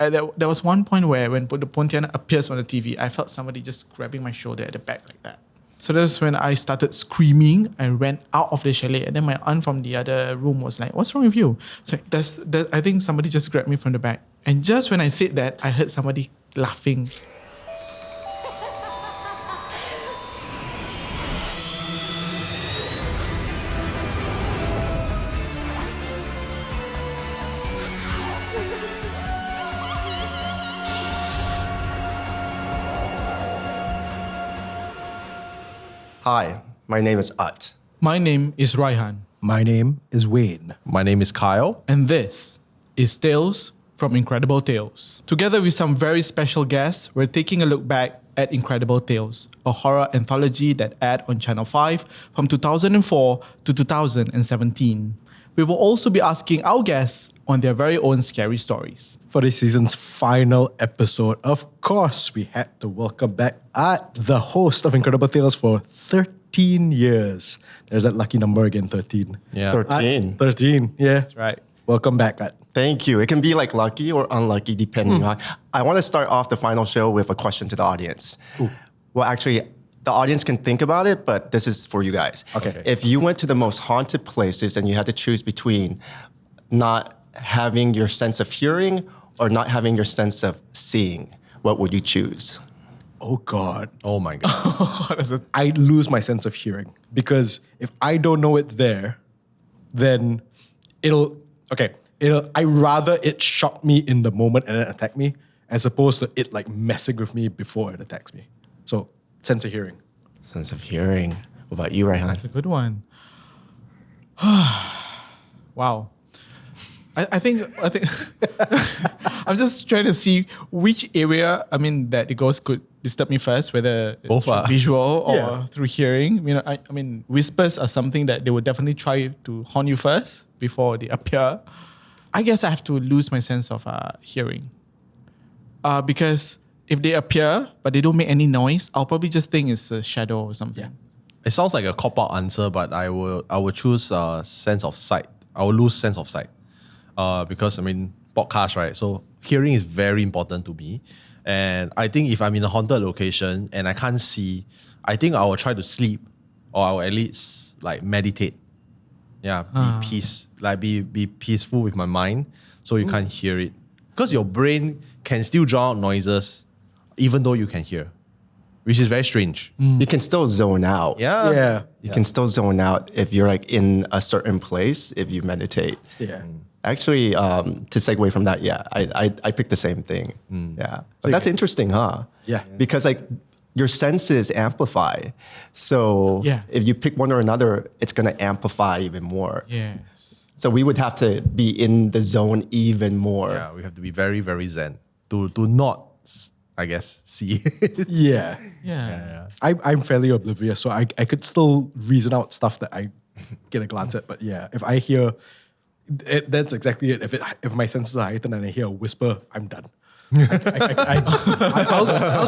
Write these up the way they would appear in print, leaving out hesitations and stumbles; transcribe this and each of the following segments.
There was one point where when the Pontianak appears on the TV, I felt somebody just grabbing my shoulder at the back like that. So that's when I started screaming. I ran out of the chalet, and then my aunt from the other room was like, "What's wrong with you?" So I think somebody just grabbed me from the back. And just when I said that, I heard somebody laughing. Hi, my name is Utt. My name is Raihan. My name is Wayne. My name is Kyle. And this is Tales from Incredible Tales. Together with some very special guests, we're taking a look back at Incredible Tales, a horror anthology that aired on Channel 5 from 2004 to 2017. We will also be asking our guests on their very own scary stories. For this season's final episode, of course, we had to welcome back Utt, the host of Incredible Tales for 13 years. There's that lucky number again, 13. Yeah. 13. 13, yeah. That's right. Welcome back, Utt. Thank you. It can be like lucky or unlucky depending on. I want to start off the final show with a question to the audience. Ooh. Well, actually, the audience can think about it, but this is for you guys. Okay. If you went to the most haunted places and you had to choose between not having your sense of hearing or not having your sense of seeing, what would you choose? Oh, God. Oh my God. I'd lose my sense of hearing because if I don't know it's there, then I'd rather it shock me in the moment and then attack me as opposed to it like messing with me before it attacks me. So, sense of hearing. Sense of hearing. What about you, Raihan? That's a good one. Wow. I think I'm just trying to see which area, that the ghost could disturb me first, whether it's Both through are. visual or Yeah. through hearing. Whispers are something that they would definitely try to haunt you first before they appear. I guess I have to lose my sense of hearing. Because if they appear but they don't make any noise, I'll probably just think it's a shadow or something. Yeah. It sounds like a cop-out answer, but I will choose sense of sight. I will lose sense of sight. Because podcast, right? So hearing is very important to me. And I think if I'm in a haunted location and I can't see, I think I will try to sleep or I will at least like meditate. Yeah, be peaceful with my mind so you can't hear it. Because your brain can still draw out noises even though you can hear, which is very strange. You can still zone out. Yeah. You can still zone out if you're like in a certain place if you meditate. Yeah. Actually, to segue from that, I picked the same thing. Yeah, but that's interesting, huh? Yeah. Because like your senses amplify. So if you pick one or another, it's gonna amplify even more. Yes. So we would have to be in the zone even more. Yeah, we have to be very, very zen to not, I guess, see. Yeah. Yeah. I'm fairly oblivious, so I could still reason out stuff that I get a glance at. But yeah, if I hear, that's exactly it. If my senses are heightened and I hear a whisper, I'm done. I'll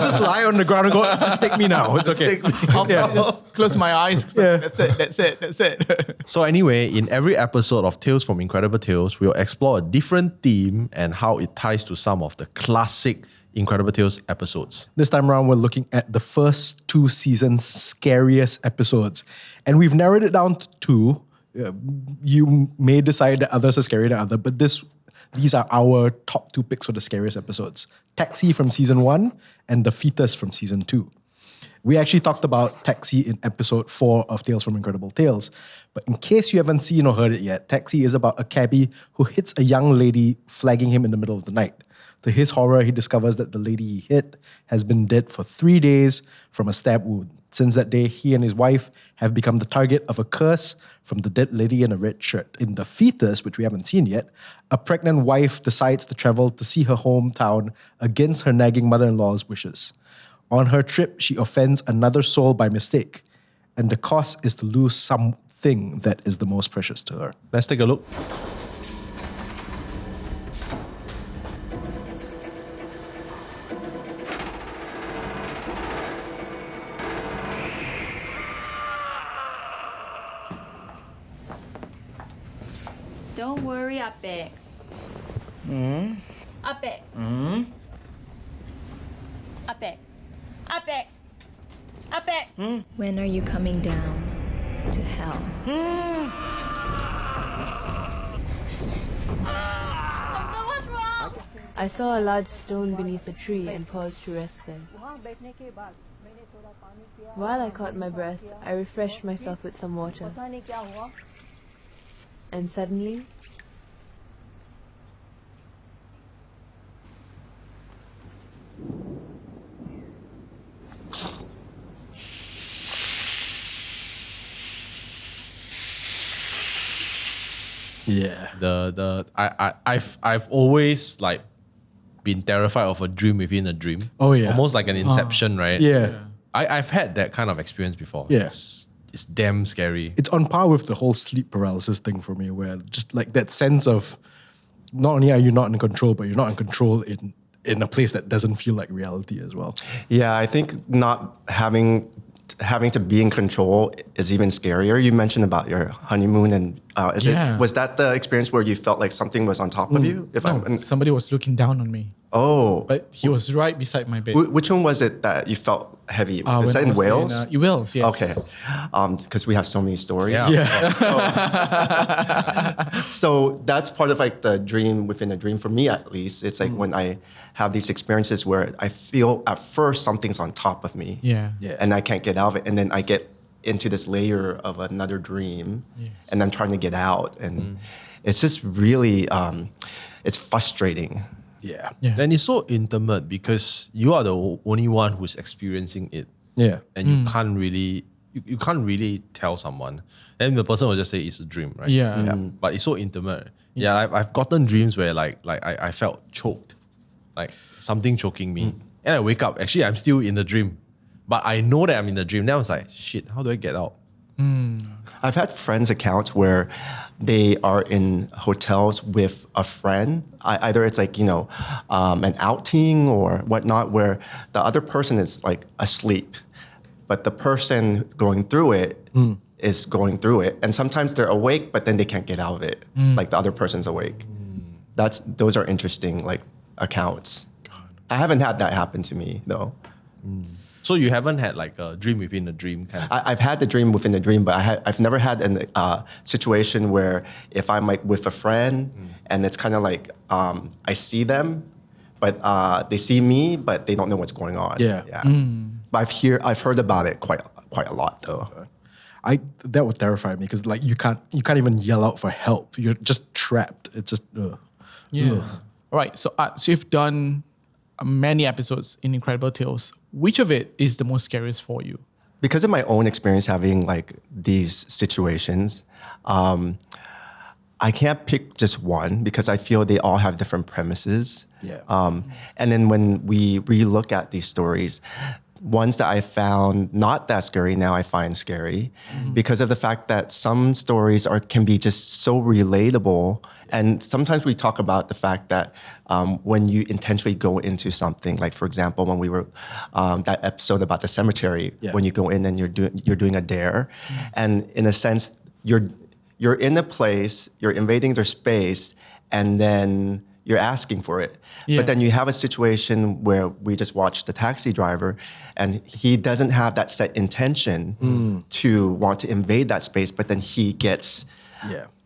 just lie on the ground and go, just take me now. It's okay. I'll just close my eyes. Yeah. That's it. So anyway, in every episode of Tales from Incredible Tales, we'll explore a different theme and how it ties to some of the classic Incredible Tales episodes. This time around, we're looking at the first 2 seasons' scariest episodes. And we've narrowed it down to 2. You may decide that others are scarier than others, but these are our top 2 picks for the scariest episodes. Taxi from season 1 and The Fetus from season 2. We actually talked about Taxi in episode 4 of Tales from Incredible Tales. But in case you haven't seen or heard it yet, Taxi is about a cabbie who hits a young lady, flagging him in the middle of the night. To his horror, he discovers that the lady he hit has been dead for 3 days from a stab wound. Since that day, he and his wife have become the target of a curse from the dead lady in a red shirt. In The Fetus, which we haven't seen yet, a pregnant wife decides to travel to see her hometown against her nagging mother-in-law's wishes. On her trip, she offends another soul by mistake, and the cost is to lose something that is the most precious to her. Let's take a look. Don't worry, Apek. Ape. Ape. Ape. Ape. When are you coming down to hell? Doctor, what's wrong? I saw a large stone beneath a tree and paused to rest there. While I caught my breath, I refreshed myself with some water. And suddenly, Yeah. I've always like been terrified of a dream within a dream. Oh, yeah. Almost like an inception, right? Yeah. I've had that kind of experience before. Yeah. It's damn scary. It's on par with the whole sleep paralysis thing for me, where just like that sense of not only are you not in control, but you're not in control in a place that doesn't feel like reality as well. Yeah, I think not having to be in control is even scarier. You mentioned about your honeymoon, and was that the experience where you felt like something was on top of you? Somebody was looking down on me. Oh, But he was right beside my bed. which one was it that you felt heavy? When Is that I in was Wales? Wales, yes. Okay, because we have so many stories. Yeah. So that's part of like the dream within a dream for me, at least. It's like when I have these experiences where I feel at first something's on top of me, Yeah. and I can't get out of it, and then I get into this layer of another dream, and I'm trying to get out, and it's just really, it's frustrating. Yeah. Yeah. And it's so intimate because you are the only one who's experiencing it. Yeah. And you can't really you can't really tell someone. And the person will just say it's a dream, right? Yeah. But it's so intimate. Yeah, I've gotten dreams where like I felt choked. Like something choking me. And I wake up, actually I'm still in the dream. But I know that I'm in the dream. Then I was like, shit, how do I get out? I've had friends' accounts where they are in hotels with a friend. Either it's like, an outing or whatnot, where the other person is like asleep, but the person going through it is going through it. And sometimes they're awake, but then they can't get out of it. Like the other person's awake. Those are interesting like accounts. I haven't had that happen to me though. So you haven't had like a dream within a dream kind of. I've had the dream within the dream, but I've never had a situation where if I'm like with a friend and it's kind of like I see them, but they see me, but they don't know what's going on. Yeah. But I've heard about it quite a lot though. That would terrify me because like you can't even yell out for help. You're just trapped. It's just Yeah. All right. So you've done many episodes in Incredible Tales. Which of it is the most scariest for you? Because of my own experience having like these situations, I can't pick just one because I feel they all have different premises. Yeah. And then when we relook at these stories, ones that I found not that scary now I find scary because of the fact that some stories can be just so relatable. And sometimes we talk about the fact that when you intentionally go into something, like for example, when we were that episode about the cemetery, when you go in and you're doing a dare, and in a sense you're in a place, you're invading their space, and then you're asking for it. Yeah. But then you have a situation where we just watched the taxi driver and he doesn't have that set intention to want to invade that space, but then he gets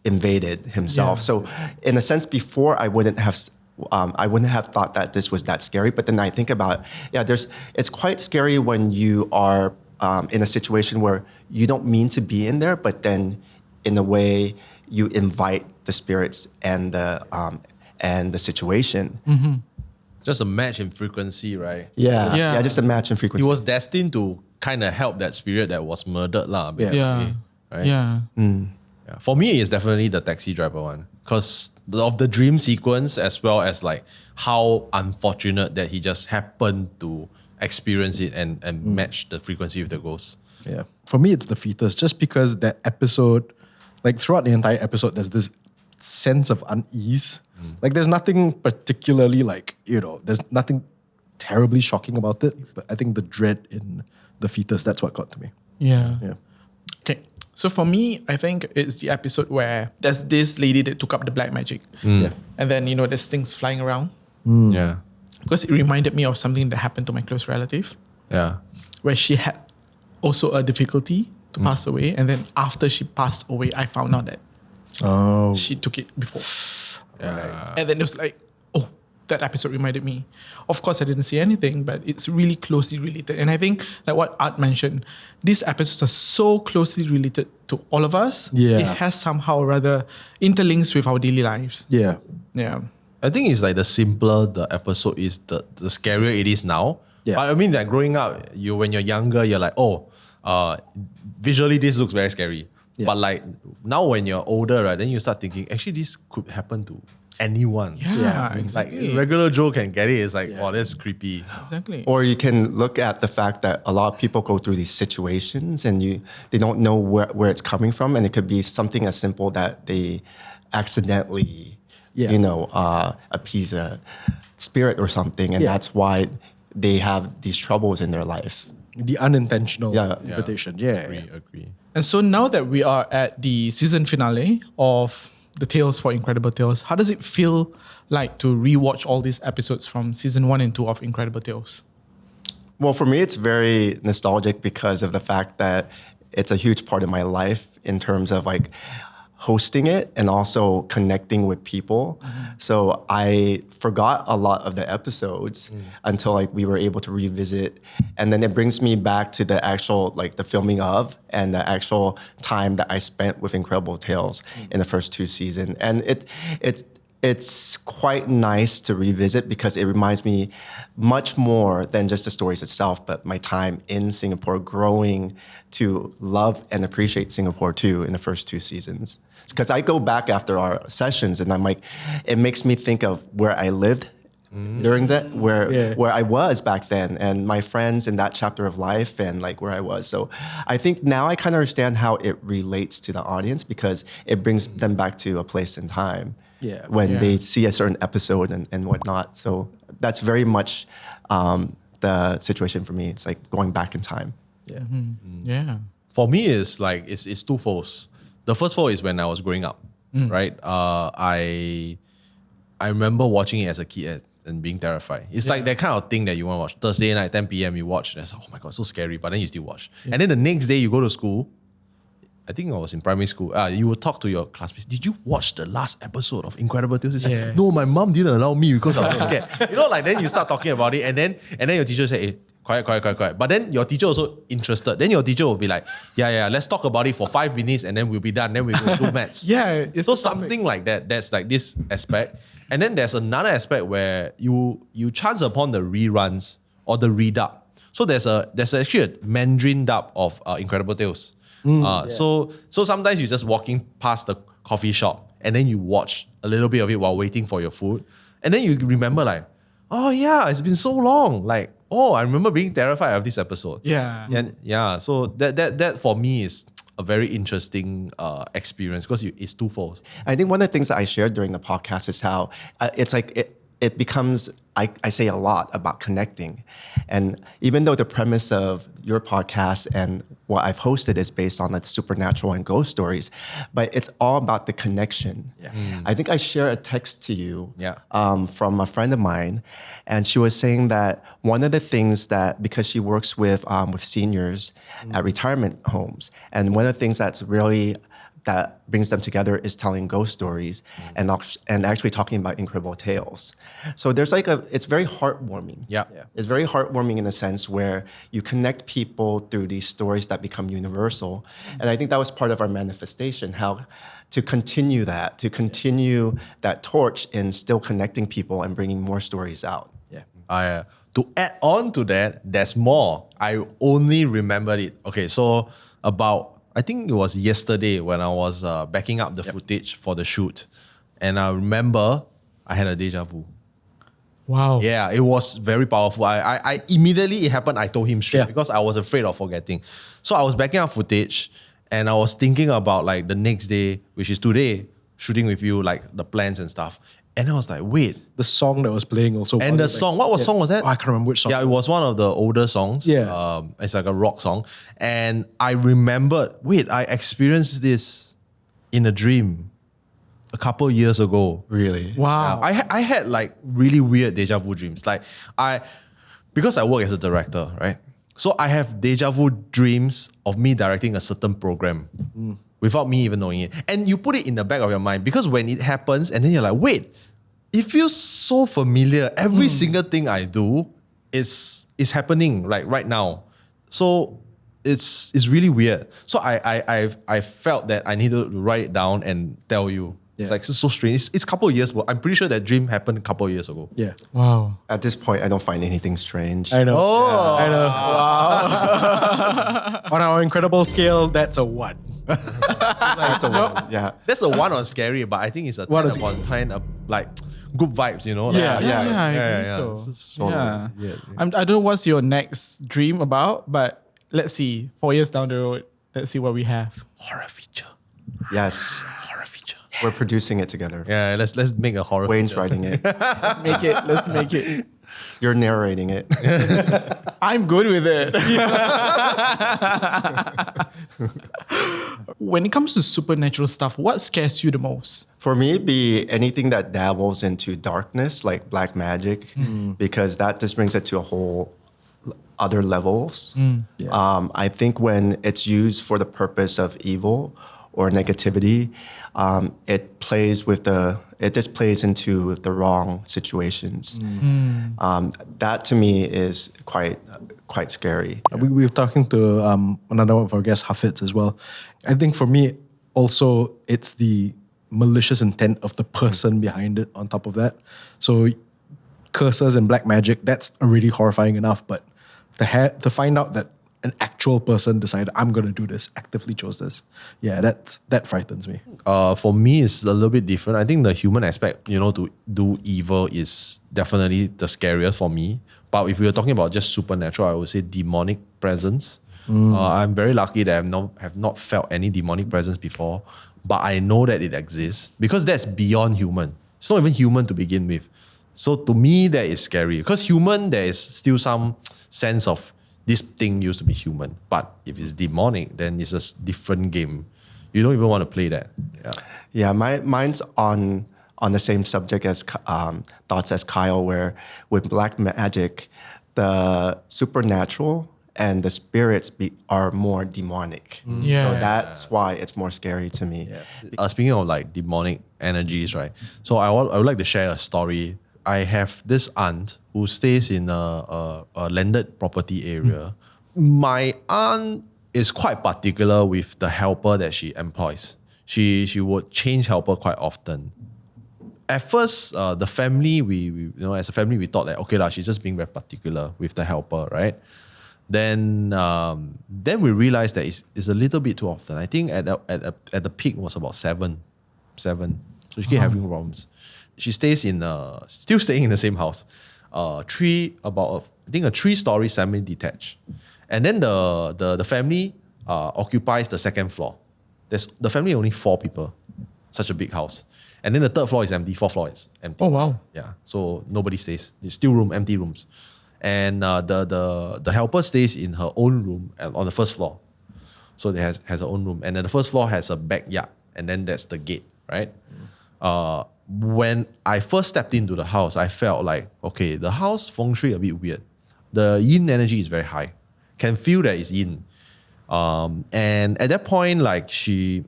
invaded himself. Yeah. So in a sense, before I wouldn't have thought that this was that scary. But then I think about, it's quite scary when you are in a situation where you don't mean to be in there, but then in a way you invite the spirits and the situation. Just a match in frequency, right? Yeah, just a match in frequency. He was destined to kind of help that spirit that was murdered, basically. Yeah. Right? Yeah. Yeah. For me, it's definitely the taxi driver one because of the dream sequence as well as like how unfortunate that he just happened to experience it and match the frequency with the ghost. Yeah. For me, it's the fetus, just because that episode, like throughout the entire episode, there's this sense of unease. Like there's nothing particularly like, there's nothing terribly shocking about it. But I think the dread in the fetus, that's what got to me. Yeah. Yeah. Okay. So for me, I think it's the episode where there's this lady that took up the black magic. Yeah. And then, there's things flying around. Yeah. because it reminded me of something that happened to my close relative, Yeah. where she had also a difficulty to pass away, and then after she passed away, I found out that she took it before. Yeah. And then it was like, oh, that episode reminded me. Of course, I didn't see anything, but it's really closely related. And I think, like what Art mentioned, these episodes are so closely related to all of us. Yeah. It has somehow rather interlinks with our daily lives. Yeah. Yeah. I think it's like the simpler the episode is, the scarier it is now. Yeah. But I mean, like growing up, when you're younger, you're like, visually this looks very scary. Yeah. But like now when you're older, right, then you start thinking, actually this could happen to anyone. Yeah, Like exactly. regular Joe can get it. It's like, wow, that's creepy. Exactly. Or you can look at the fact that a lot of people go through these situations and they don't know where it's coming from, and it could be something as simple that they accidentally, appease a spirit or something, and that's why they have these troubles in their life. The unintentional Yeah. invitation. Yeah. Agree. And so now that we are at the season finale of the Tales for Incredible Tales, how does it feel like to rewatch all these episodes from season 1 and 2 of Incredible Tales? Well, for me, it's very nostalgic because of the fact that it's a huge part of my life in terms of like hosting it and also connecting with people. So I forgot a lot of the episodes until like we were able to revisit. And then it brings me back to the actual, like the filming of and the actual time that I spent with Incredible Tales in the first 2 seasons. And it's quite nice to revisit because it reminds me much more than just the stories itself, but my time in Singapore, growing to love and appreciate Singapore too in the first 2 seasons. Because I go back after our sessions and I'm like, it makes me think of where I lived during that, where I was back then, and my friends in that chapter of life, and like where I was. So I think now I kind of understand how it relates to the audience because it brings them back to a place in time. Yeah. When they see a certain episode and whatnot. So that's very much the situation for me. It's like going back in time. Yeah. Yeah. For me, it's like it's twofold. The first fold is when I was growing up, right? I remember watching it as a kid and being terrified. It's like that kind of thing that you want to watch. Thursday night, 10 p.m. you watch, and it's like, oh my God, so scary. But then you still watch. And then the next day you go to school. I think I was in primary school. You would talk to your classmates. Did you watch the last episode of Incredible Tales? It's like, no, my mom didn't allow me because I was scared. Like then you start talking about it, and then your teacher say, hey, quiet. But then your teacher also interested. Then your teacher will be like, yeah, let's talk about it for 5 minutes, and then we'll be done. Then we will do maths. It's So something like that. That's like this aspect. And then there's another aspect where you chance upon the reruns or the redub. So there's actually a Mandarin dub of Incredible Tales. So sometimes you're just walking past the coffee shop and then you watch a little bit of it while waiting for your food. And then you remember like, oh yeah, it's been so long. Like, oh, I remember being terrified of this episode. Yeah. And so that for me is a very interesting experience because it's twofold. I think one of the things that I shared during the podcast is how it's like it becomes, I say a lot about connecting. And even though the premise of your podcast and what I've hosted is based on the supernatural and ghost stories, but it's all about the connection. Yeah. I think I shared a text to you Yeah. from a friend of mine, and she was saying that one of the things that, because she works with seniors at retirement homes, and one of the things that's really that brings them together is telling ghost stories and actually talking about incredible tales. So there's like it's very heartwarming. Yeah. It's very heartwarming in a sense where you connect people through these stories that become universal. And I think that was part of our manifestation, how to continue that torch in still connecting people and bringing more stories out. Yeah. To add on to that, there's more. I only remembered it. Okay, so I think it was yesterday when I was backing up the footage for the shoot. And I remember I had a deja vu. Wow. Yeah, it was very powerful. I immediately it happened, I told him straight Yeah. because I was afraid of forgetting. So I was backing up footage and I was thinking about like the next day, which is today, shooting with you, like the plans and stuff. And I was like, wait. The song that was playing also. And the song, what song was that? Oh, I can't remember which song. Yeah, it was one of the older songs. Yeah. It's like a rock song. And I remembered, wait, I experienced this in a dream. a couple years ago. Really? Wow. I had like really weird deja vu dreams. Like because I work as a director, right? So I have deja vu dreams of me directing a certain program without me even knowing it. And you put it in the back of your mind because when it happens and then you're like, wait, it feels so familiar. Every single thing I do is happening like right now. So it's really weird. So I felt that I needed to write it down and tell you. It's like so strange. It's a couple of years, but I'm pretty sure that dream happened a couple of years ago. Yeah. Wow. At this point, I don't find anything strange. I know. Oh. I know. Wow. On our incredible scale, that's a 1. That's a one. Yeah. That's a 1 on scary, but I think it's a 10 What is upon 10 of like good vibes, you know? Like, I think yeah. so. It's Yeah. weird. I don't know what's your next dream about, but let's see. 4 years down the road, let's see what we have. Horror feature. Yes. Horror feature. We're producing it together. Yeah, let's make a horror Wayne's feature. writing it. Let's make it. You're narrating it. I'm good with it. When it comes to supernatural stuff, what scares you the most? For me, it'd be anything that dabbles into darkness, like black magic, because that just brings it to a whole other levels. I think when it's used for the purpose of evil or negativity, it just plays into the wrong situations. That to me is quite scary. We were talking to another one of our guests, Hafiz, as well. I think for me, also, it's the malicious intent of the person behind it on top of that. So curses and black magic, that's already horrifying enough, but to find out that an actual person decided, I'm going to do this, actively chose this. Yeah, that frightens me. For me, it's a little bit different. I think the human aspect, to do evil is definitely the scariest for me. But if we were talking about just supernatural, I would say demonic presence. I'm very lucky that I have not felt any demonic presence before, but I know that it exists because that's beyond human. It's not even human to begin with. So to me, that is scary because human, there is still some sense of this thing used to be human. But if it's demonic, then it's a different game. You don't even want to play that. Yeah, mine's on the same subject as thoughts as Kyle, where with black magic, the supernatural and the spirits are more demonic. Yeah. So that's why it's more scary to me. Speaking of like demonic energies, right? So I would like to share a story. I have this aunt who stays in a landed property area. My aunt is quite particular with the helper that she employs. She would change helper quite often. At first, the family, we as a family, we thought that, okay, she's just being very particular with the helper, right? Then we realized that it's a little bit too often. I think at the peak was about seven. So she keep having problems. She stays still staying in the same house. I think a 3-story semi-detached. And then the family occupies the second floor. The family only 4 people, such a big house. And then the 3rd floor is empty, 4th floor is empty. Oh, wow. Yeah, so nobody stays. It's still empty rooms. And the helper stays in her own room on the 1st floor. So it has her own room. And then the 1st floor has a backyard. And then that's the gate, right? When I first stepped into the house, I felt like, okay, the house feng shui a bit weird. The yin energy is very high. Can feel that it's yin. And at that point, like she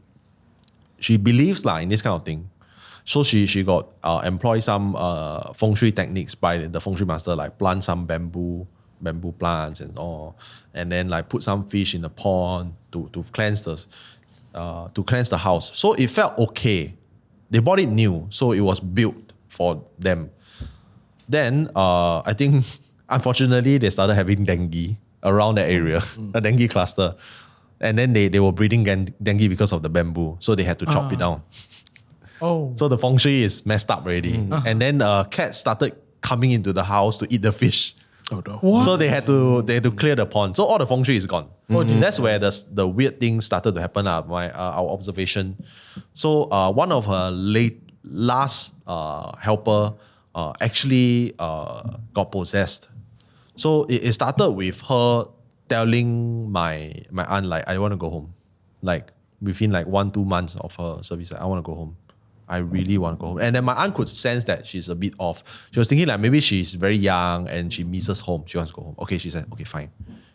believes in this kind of thing. So she got employ some feng shui techniques by the feng shui master, like plant some bamboo plants and all, and then like put some fish in the pond to cleanse the house. So it felt okay. They bought it new, so it was built for them. Then I think unfortunately they started having dengue around that area, a dengue cluster, and then they were breeding dengue because of the bamboo, so they had to chop it down. Oh. So the feng shui is messed up already. And then cats started coming into the house to eat the fish. Oh no. What? So they had to clear the pond. So all the feng shui is gone. That's where the weird things started to happen. Our observation. So one of her last helper actually got possessed. So it started with her telling my aunt, like, I want to go home. Like within like 1-2 months of her service, I want to go home. I really want to go home. And then my aunt could sense that she's a bit off. She was thinking like maybe she's very young and she misses home. She wants to go home. Okay, she said, okay, fine.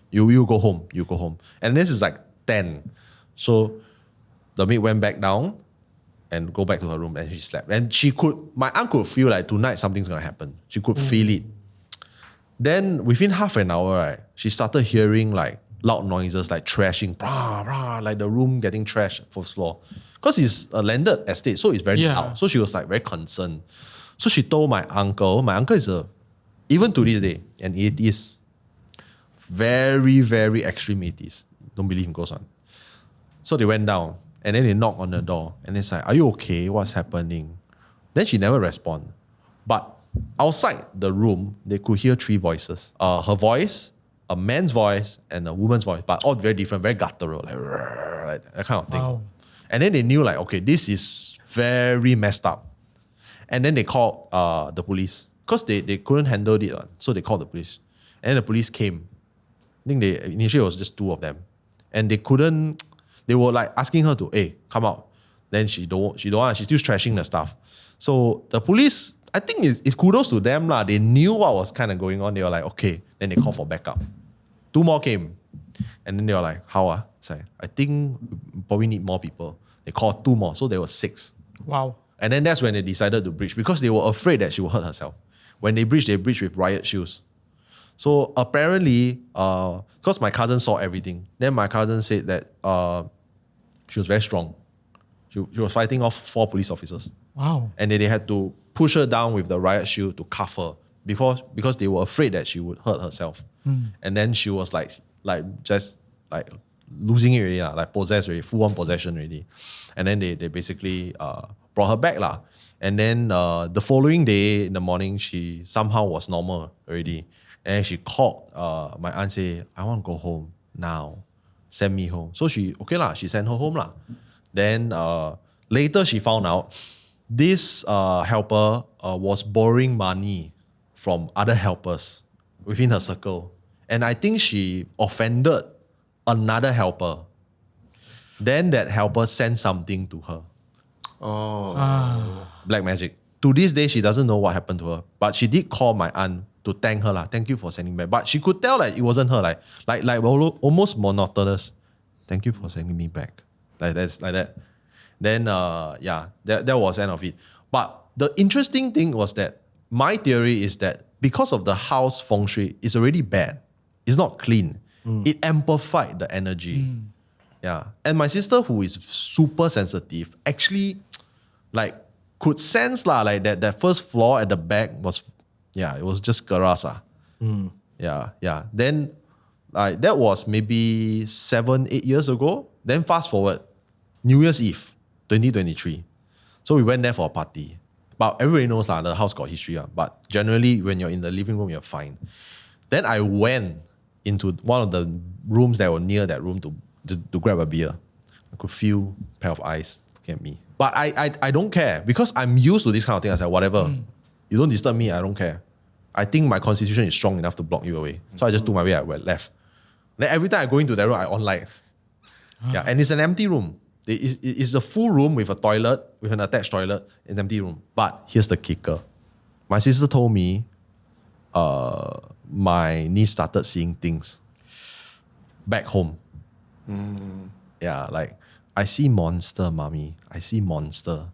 You go home. You go home. And this is like 10. So the maid went back down and go back to her room and she slept. And my aunt could feel like tonight something's going to happen. She could feel it. Then within half an hour, right, she started hearing like loud noises like trashing, brah, brah, like the room getting trashed for floor. Because it's a landed estate, so it's very loud. So she was like very concerned. So she told my uncle is even to this day, an atheist. Very, very extreme atheist. Don't believe in ghosts on. So they went down and then they knocked on the door and it's like, are you okay? What's happening? Then she never responded. But outside the room, they could hear 3 voices. Her voice, a man's voice, and a woman's voice, but all very different, very guttural, like that kind of thing. Wow. And then they knew like, okay, this is very messed up. And then they called the police because they couldn't handle it. So they called the police. And then the police came. I think initially it was just 2 of them. And they were like asking her to, hey, come out. Then she don't want, she's still trashing the stuff. So the police, I think it's kudos to them lah. They knew what was kind of going on. They were like, okay. Then they called for backup. 2 more came. And then they were like, how? It's like, I think we probably need more people. They called 2 more. So there were 6. Wow. And then that's when they decided to breach because they were afraid that she would hurt herself. When they breached with riot shoes. So apparently, because my cousin saw everything, then my cousin said that she was very strong. She was fighting off 4 police officers. Wow. And then they had to push her down with the riot shield to cuff her because they were afraid that she would hurt herself. And then she was like just like losing it already, like possessed already, full on possession already. And then they basically brought her back lah. And then the following day in the morning, she somehow was normal already. And she called my aunt, say, I want to go home now. Send me home. So she sent her home lah. Then later she found out this helper was borrowing money from other helpers within her circle. And I think she offended another helper. Then that helper sent something to her. Black magic. To this day, she doesn't know what happened to her. But she did call my aunt to thank her. Thank you for sending back. But she could tell it wasn't her. Like almost monotonous. Thank you for sending me back. Like that. Then, that was the end of it. But the interesting thing was that my theory is that because of the house feng shui, it's already bad. It's not clean. It amplified the energy. Yeah. And my sister, who is super sensitive, actually could sense like that first floor at the back was, it was just garasa. Yeah. Then that was maybe 7-8 years ago. Then fast forward, New Year's Eve, 2023. So we went there for a party. But everybody knows the house got history. But generally, when you're in the living room, you're fine. Then I went into one of the rooms that were near that room to grab a beer. I could feel a pair of eyes looking at me. But I don't care because I'm used to this kind of thing. I said, whatever. You don't disturb me, I don't care. I think my constitution is strong enough to block you away. So I just took my way, I went left. Then every time I go into that room, I on light. Yeah, and it's an empty room. It's a full room with a toilet, with an attached toilet, an empty room. But here's the kicker. My sister told me my niece started seeing things back home. Yeah, like, I see monster, mommy. I see monster.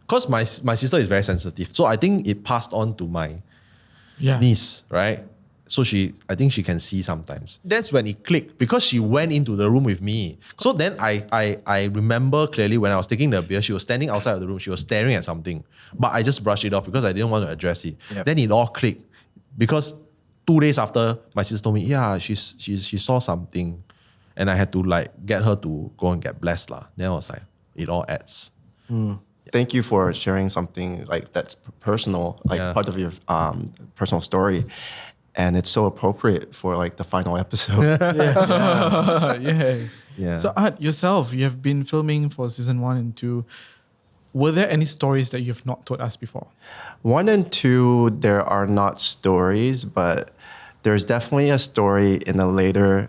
Because my sister is very sensitive. So I think it passed on to my niece, right? So I think she can see sometimes. That's when it clicked because she went into the room with me. So then I remember clearly when I was taking the beer, she was standing outside of the room. She was staring at something. But I just brushed it off because I didn't want to address it. Yep. Then it all clicked. Because 2 days after, my sister told me, she saw something. And I had to get her to go and get blessed. Then I was like, it all adds. Thank you for sharing something that's personal, part of your personal story. And it's so appropriate for the final episode. Yes. Yeah. So Utt, yourself, you have been filming for season 1 and 2. Were there any stories that you have not told us before? 1 and 2, there are not stories, but there's definitely a story in the later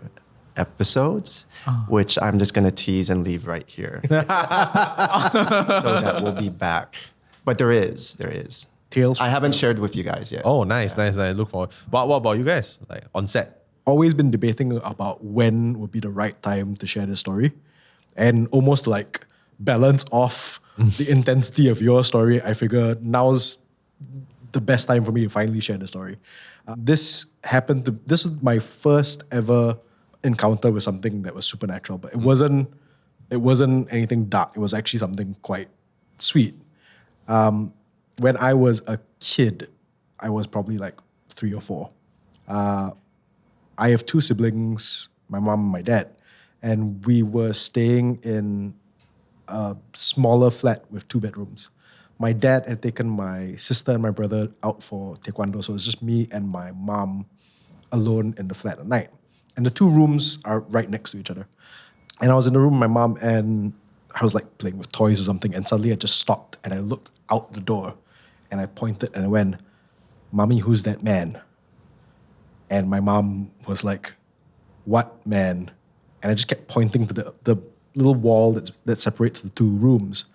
episodes, which I'm just going to tease and leave right here. So that we'll be back. But there is. Tales. I haven't shared with you guys yet. Oh, nice. Look forward. But what about you guys? Like on set? Always been debating about when would be the right time to share the story, and almost like balance off the intensity of your story. I figure now's the best time for me to finally share the story. This is my first ever encounter with something that was supernatural, but it wasn't anything dark. It was actually something quite sweet. When I was a kid, I was probably like 3 or 4. I have 2 siblings, my mom and my dad, and we were staying in a smaller flat with 2 bedrooms. My dad had taken my sister and my brother out for taekwondo, so it was just me and my mom alone in the flat at night. And the 2 rooms are right next to each other. And I was in the room with my mom, and I was like playing with toys or something, and suddenly I just stopped and I looked out the door and I pointed and I went, "Mommy, who's that man?" And my mom was like, "What man?" And I just kept pointing to the little wall that separates the 2 rooms,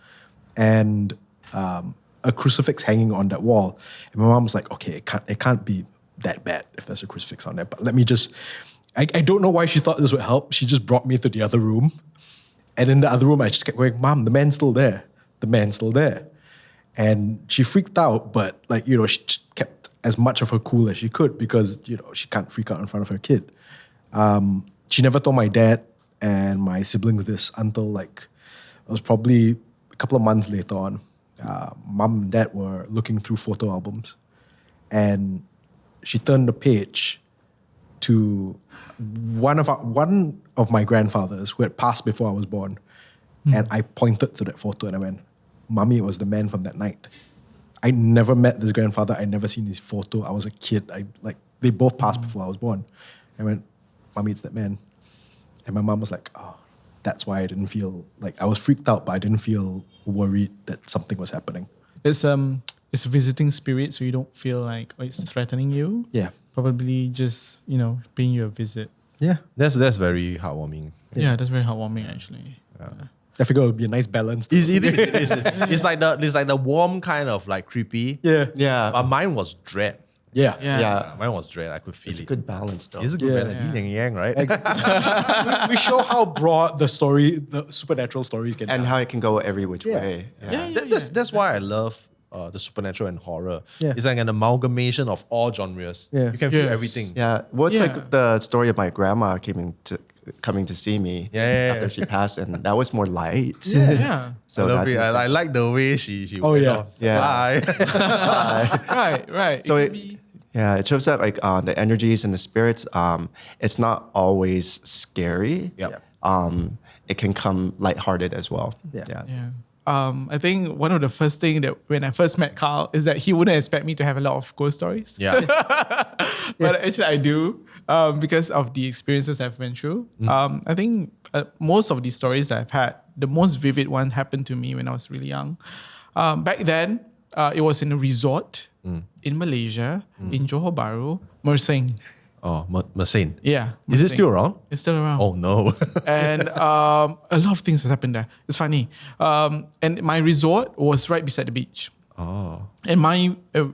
and a crucifix hanging on that wall. And my mom was like, "Okay, it can't be that bad if there's a crucifix on there, but let me just." I don't know why she thought this would help. She just brought me to the other room, and in the other room I just kept going, "Mom, the man's still there. The man's still there." And she freaked out, but she just kept as much of her cool as she could because she can't freak out in front of her kid. She never told my dad and my siblings this until it was probably a couple of months later on. Mom and dad were looking through photo albums, and she turned the page to one of my grandfathers who had passed before I was born, and I pointed to that photo and I went, "Mommy, it was the man from that night." I never met this grandfather. I never seen his photo. I was a kid. They both passed before I was born. I went, "Mommy, it's that man." And my mom was like, "Oh, that's why I didn't feel I was freaked out, but I didn't feel worried that something was happening." It's a visiting spirit, so you don't feel like it's threatening you. Yeah. Probably just paying you a visit. Yeah. That's very heartwarming. Yeah, that's very heartwarming actually. I figure it would be a nice balance. It's like the warm kind of creepy. Yeah. Yeah. But mine was dread. Yeah. Yeah. Mine was dread. I could feel It's a it. good balance though. It's a good balance. Yin and yang, right? We show how broad the supernatural stories can And be. how it can go every which Yeah. way. That's why I love the supernatural and horror. Yeah. It's like an amalgamation of all genres. Yeah. You can feel Yes. everything. Yeah. Well, it's Yeah. like the story of my grandma coming to see me Yeah. after she passed, and that was more light. Yeah. So I love that's it. what's I like the way she Oh, went yeah. off. Yeah. Bye. Right. So it, it shows that the energies and the spirits, it's not always scary. Yep. It can come lighthearted as well. Yeah. yeah. I think one of the first thing that when I first met Carl is that he wouldn't expect me to have a lot of ghost stories. Yeah. But actually I do because of the experiences I've been through. I think most of these stories that I've had, the most vivid one happened to me when I was really young. Back then, it was in a resort in Malaysia, in Johor Bahru, Mersing. Oh, Mersing. Yeah. Is it Mersing. still around? It's still around. Oh no. And a lot of things has happened there. It's funny. And my resort was right beside the beach. Oh. And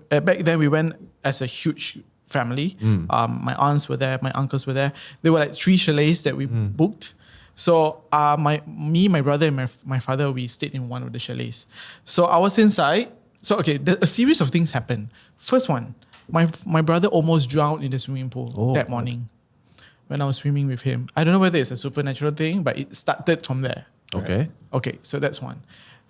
back then we went as a huge family. My aunts were there, my uncles were there. There were 3 chalets that we booked. So my brother and my father, we stayed in one of the chalets. So I was inside. So a series of things happened. First one, my brother almost drowned in the swimming pool that morning when I was swimming with him. I don't know whether it's a supernatural thing, but it started from there. Okay. Okay, so that's one.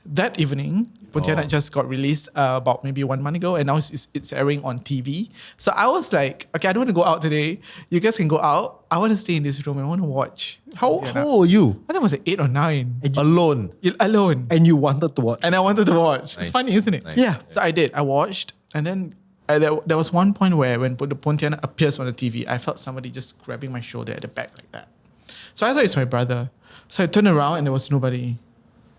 That evening, Pontianak just got released about maybe 1 month ago, and now it's airing on TV. So I was like, okay, I don't want to go out today. You guys can go out. I want to stay in this room and I want to watch. How Pontianak. old are you? I think I was 8 or 9. Alone. Alone. And you wanted to watch. And I wanted to watch. Nice. It's funny, isn't it? Nice. Yeah. So I did. I watched, and then there was one point where when the Pontianak appears on the TV, I felt somebody just grabbing my shoulder at the back like that. So I thought it's my brother. So I turned around and there was nobody.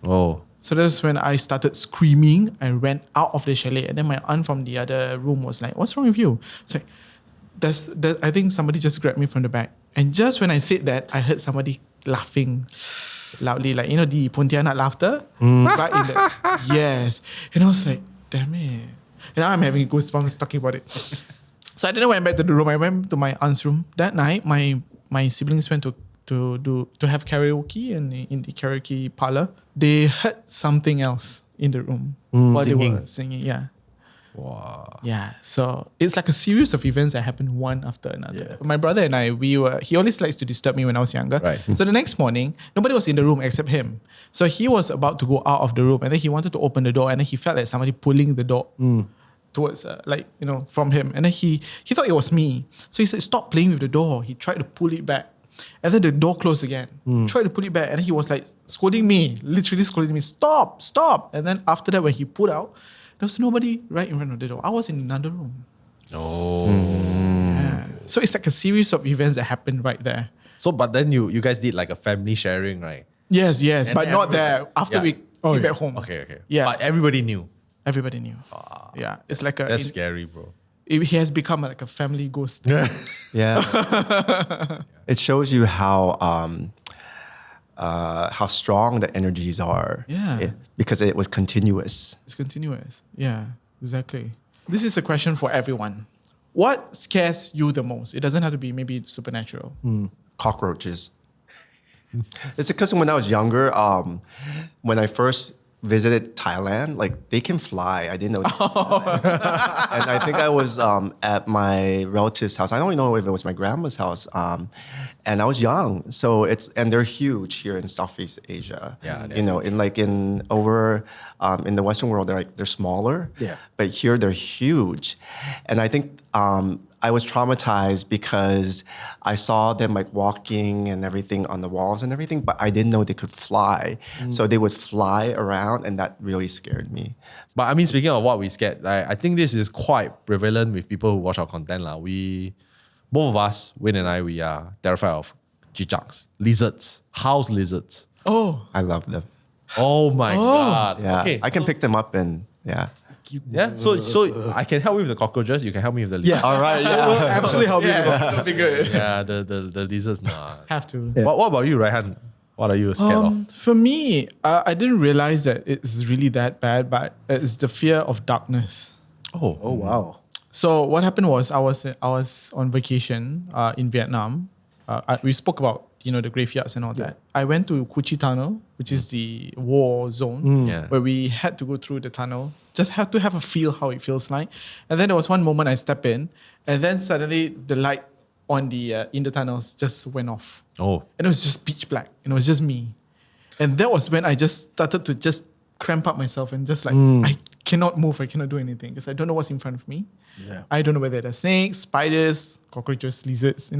Oh. So that's when I started screaming. I ran out of the chalet, and then my aunt from the other room was like, "What's wrong with you?" It's like, I think somebody just grabbed me from the back. And just when I said that, I heard somebody laughing loudly, like, you know, the Pontianak laughter. Right in the, yes. And I was like, damn it. And now I'm having goosebumps talking about it. So I didn't went back to the room. I went to my aunt's room. That night, my siblings went to have karaoke in the karaoke parlor. They heard something else in the room while they were singing. Yeah. Wow. Yeah, so it's like a series of events that happened one after another. Yeah. My brother and I, he always likes to disturb me when I was younger. Right. So the next morning, nobody was in the room except him. So he was about to go out of the room and then he wanted to open the door and then he felt like somebody pulling the door towards, from him. And then he thought it was me. So he said, stop playing with the door. He tried to pull it back. And then the door closed again. Tried to pull it back and then he was like scolding me, literally scolding me, stop. And then after that, when he pulled out, there was nobody right in front of the door. I was in another room. Oh. Yeah. So it's like a series of events that happened right there. So, but then you guys did like a family sharing, right? Yes, And but not there. everybody- After we came back home. Okay. Yeah. But everybody knew. Everybody knew. Yeah. It's like That's scary, bro. he has become like a family ghost. Yeah. It shows you how strong the energies are. Yeah. Because it was continuous. It's continuous. Yeah, exactly. This is a question for everyone. What scares you the most? It doesn't have to be maybe supernatural. Cockroaches. It's because when I was younger, when I first visited Thailand, like they can fly. I didn't know. And I think I was at my relative's house. I don't even know if it was my grandma's house. And I was young, so and they're huge here in Southeast Asia. Yeah, you know, in the Western world, they're smaller. Yeah. But here they're huge, and I think I was traumatized because I saw them like walking and everything on the walls and everything, but I didn't know they could fly. So they would fly around, and that really scared me. But I mean, speaking of what we scared, I think this is quite prevalent with people who watch our content. Both of us, Wayne and I, we are terrified of chichaks, lizards, house lizards. Oh, I love them. Oh my God. Yeah, Okay, I can pick them up and yeah. Yeah, so I can help you with the cockroaches, you can help me with the lizards. All right, yeah. Absolutely help you. that'd be good. Yeah, the lizards, nah. Have to. What about you, Raihan? What are you scared of? For me, I didn't realize that it's really that bad, but it's the fear of darkness. Oh, wow. So what happened was I was on vacation in Vietnam. We spoke about the graveyards and all that. I went to Cu Chi Tunnel, which is the war zone, Yeah. where we had to go through the tunnel. Just have to have a feel how it feels like. And then there was one moment I step in, and then suddenly the light on the in the tunnels just went off, Oh. and it was just pitch black, and it was just me. And that was when I just started to just cramp up myself and just like I cannot move, I cannot do anything because I don't know what's in front of me. Yeah. I don't know whether they're snakes, spiders, cockroaches, lizards,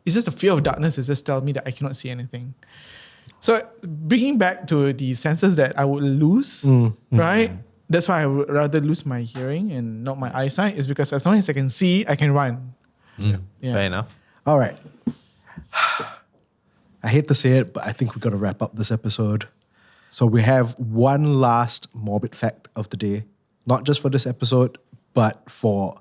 It's just the fear of darkness is just telling me that I cannot see anything. So bringing back to the senses that I would lose, right? That's why I would rather lose my hearing and not my eyesight, is because as long as I can see, I can run. Yeah. Fair enough. All right. I hate to say it, but I think we got to wrap up this episode. So we have one last morbid fact of the day, not just for this episode, but for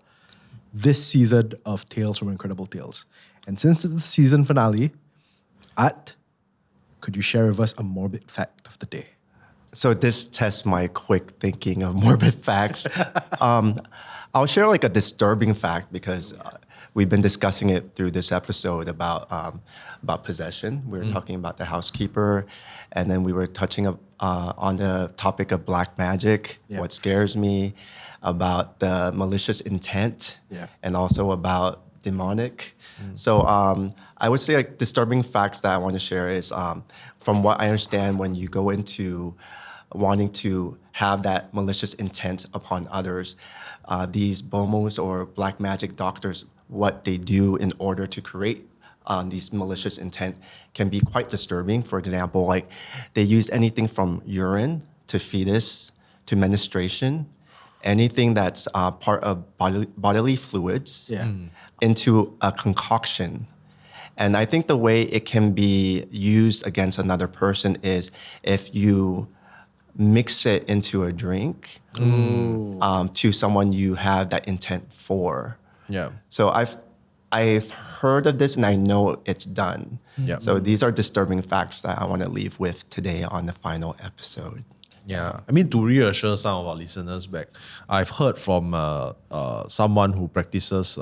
this season of Tales from Incredible Tales. And since it's the season finale, Utt, could you share with us a morbid fact of the day? So this tests my quick thinking of morbid facts. I'll share like a disturbing fact because we've been discussing it through this episode about possession. We were talking about the housekeeper, and then we were touching on the topic of black magic, what scares me, about the malicious intent, and also about demonic. So I would say like disturbing facts that I want to share is from what I understand, when you go into wanting to have that malicious intent upon others, these BOMOs or black magic doctors, what they do in order to create these malicious intent can be quite disturbing. For example, like they use anything from urine to fetus to menstruation, anything that's part of bodily fluids into a concoction. And I think the way it can be used against another person is if you mix it into a drink to someone you have that intent for. Yeah. So I've I've heard of this and I know it's done. Yeah. So these are disturbing facts that I want to leave with today on the final episode. Yeah, I mean, to reassure some of our listeners back, I've heard from someone who practices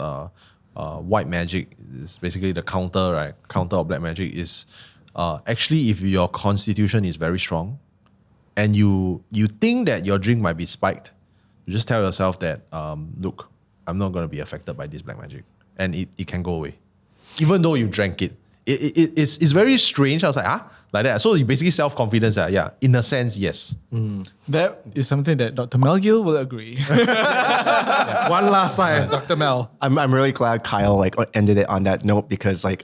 white magic. It's basically the counter, right? Counter of black magic is actually if your constitution is very strong and you think that your drink might be spiked, you just tell yourself that, look, I'm not going to be affected by this black magic. And it can go away. Even though you drank it. It's very strange. I was like, like that. So you basically self-confidence. Yeah, in a sense, yes. That is something that Dr. Melgill will agree. One last time, Dr. Mel. I'm really glad Kyle like ended it on that note because like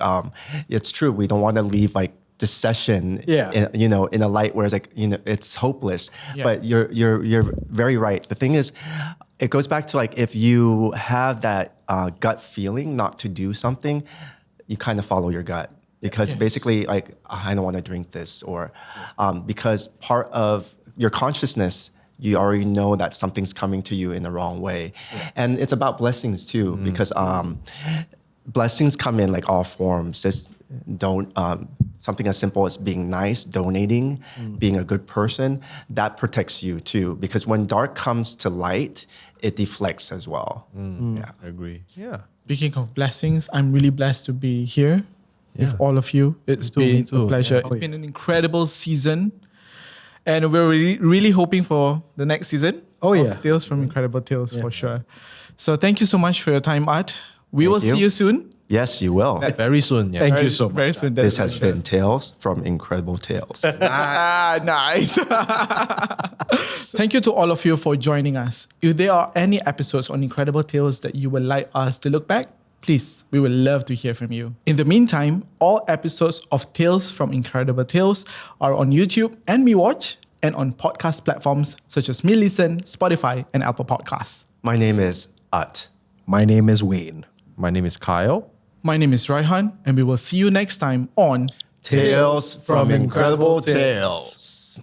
it's true. We don't want to leave like this session in a light where it's like it's hopeless. Yeah. But you're very right. The thing is, it goes back to like if you have that gut feeling not to do something, you kind of follow your gut because basically like I don't want to drink this or because part of your consciousness, you already know that something's coming to you in the wrong way. And it's about blessings too because blessings come in like all forms. Just don't something as simple as being nice, donating, being a good person, that protects you too because when dark comes to light, it deflects as well. Yeah, I agree. Yeah. Speaking of blessings, I'm really blessed to be here with all of you. It's been a pleasure. Yeah. It's been an incredible season. And we're really hoping for the next season of Tales from Incredible Tales for sure. So thank you so much for your time, Art. We will see you soon. Yes, you will. Very soon. Yeah. Thank you so much. Very soon. This has been Tales from Incredible Tales. Nice. Thank you to all of you for joining us. If there are any episodes on Incredible Tales that you would like us to look back, please, we would love to hear from you. In the meantime, all episodes of Tales from Incredible Tales are on YouTube and MeWatch and on podcast platforms such as meLISTEN, Spotify, and Apple Podcasts. My name is Utt. My name is Wayne. My name is Kyle. My name is Raihan, and we will see you next time on Tales from Incredible Tales.